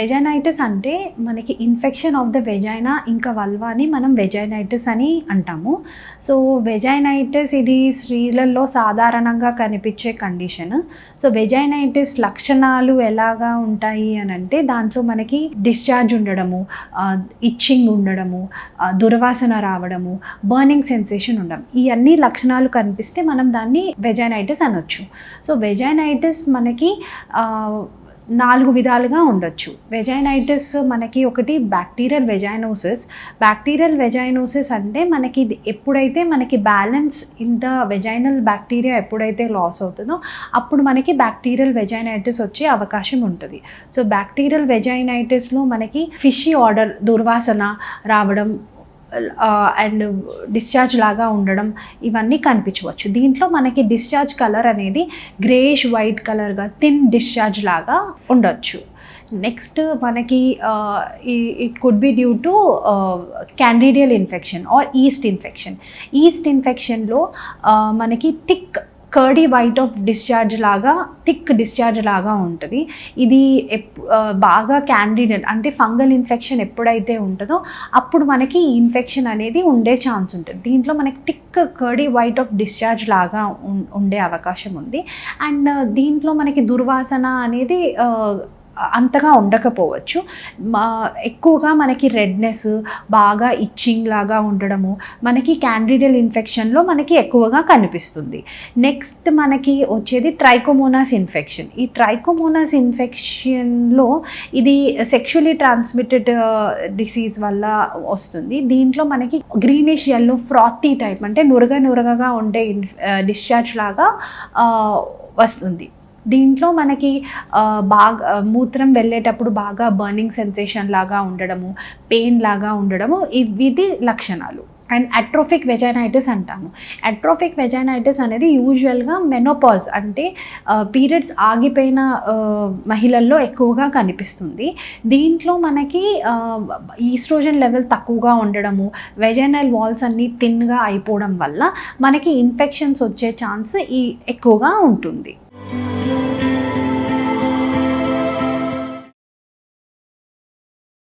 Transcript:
Vaginitis అంటే మనకి infection of the vagina ఇంకా వల్వాని మనం వెజైనైటిస్ అని అంటాము. సో వెజైనైటిస్ ఇది స్త్రీలలో సాధారణంగా కనిపించే కండిషన్. సో వెజైనైటిస్ లక్షణాలు ఎలాగా ఉంటాయి అని అంటే దాంట్లో మనకి డిశ్చార్జ్ ఉండడము, ఇచ్చింగ్ ఉండడము, దుర్వాసన రావడము, బర్నింగ్ సెన్సేషన్ ఉండడం, ఈ అన్ని లక్షణాలు కనిపిస్తే మనం దాన్ని వెజైనైటిస్ అనొచ్చు. సో వెజైనైటిస్ మనకి 4 విధాలుగా ఉండొచ్చు. వెజైనైటిస్ మనకి ఒకటి బ్యాక్టీరియల్ వెజైనోసిస్. బ్యాక్టీరియల్ వెజైనోసిస్ అంటే మనకి ఎప్పుడైతే మనకి balance in the vaginal bacteria ఎప్పుడైతే లాస్ అవుతుందో అప్పుడు మనకి బ్యాక్టీరియల్ వెజైనైటిస్ వచ్చే అవకాశం ఉంటుంది. సో బ్యాక్టీరియల్ వెజైనైటిస్లో మనకి ఫిషీ ఆర్డర్, దుర్వాసన రావడం అండ్ డిశ్చార్జ్ లాగా ఉండడం ఇవన్నీ కనిపించవచ్చు. దీంట్లో మనకి డిశ్చార్జ్ కలర్ అనేది గ్రేష్ వైట్ కలర్గా థిన్ డిశ్చార్జ్ లాగా ఉండొచ్చు. నెక్స్ట్ మనకి it could be due to candidal infection or yeast infection. Yeast ఇన్ఫెక్షన్లో మనకి thick curdy white of discharge లాగా, థిక్ డిశ్చార్జ్ లాగా ఉంటుంది. ఇది బాగా క్యాండిడేట్ అంటే ఫంగల్ ఇన్ఫెక్షన్ ఎప్పుడైతే ఉంటుందో అప్పుడు మనకి ఈ ఇన్ఫెక్షన్ అనేది ఉండే ఛాన్స్ ఉంటుంది. దీంట్లో మనకి thick curdy white of discharge లాగా ఉండే అవకాశం ఉంది. అండ్ దీంట్లో మనకి దుర్వాసన అనేది అంతగా ఉండకపోవచ్చు. ఎక్కువగా మనకి రెడ్నెస్, బాగా ఇచ్చింగ్ లాగా ఉండడము మనకి క్యాండిడియల్ ఇన్ఫెక్షన్లో మనకి ఎక్కువగా కనిపిస్తుంది. నెక్స్ట్ మనకి వచ్చేది ట్రైకోమోనాస్ ఇన్ఫెక్షన్. ఈ ట్రైకోమోనాస్ ఇన్ఫెక్షన్లో ఇది సెక్షువల్లీ ట్రాన్స్మిటెడ్ డిసీజ్ వల్ల వస్తుంది. దీంట్లో మనకి గ్రీనిష్ ఎల్లో ఫ్రాతీ టైప్ అంటే నురగగా ఉండే డిశ్చార్జ్ లాగా వస్తుంది. దీంట్లో మనకి బాగా మూత్రం వెళ్ళేటప్పుడు బాగా బర్నింగ్ సెన్సేషన్ లాగా ఉండడము, పెయిన్ లాగా ఉండడము వీటి లక్షణాలు. అండ్ అట్రోఫిక్ వెజైనైటిస్ అంటాము. అట్రోఫిక్ వెజైనైటిస్ అనేది యూజువల్గా మెనోపాజ్ అంటే పీరియడ్స్ ఆగిపోయిన మహిళల్లో ఎక్కువగా కనిపిస్తుంది. దీంట్లో మనకి ఈస్ట్రోజన్ లెవెల్ తక్కువగా ఉండడము, వెజైనల్ వాల్స్ అన్నీ థిన్గా అయిపోవడం వల్ల మనకి ఇన్ఫెక్షన్స్ వచ్చే ఛాన్స్ ఎక్కువగా ఉంటుంది.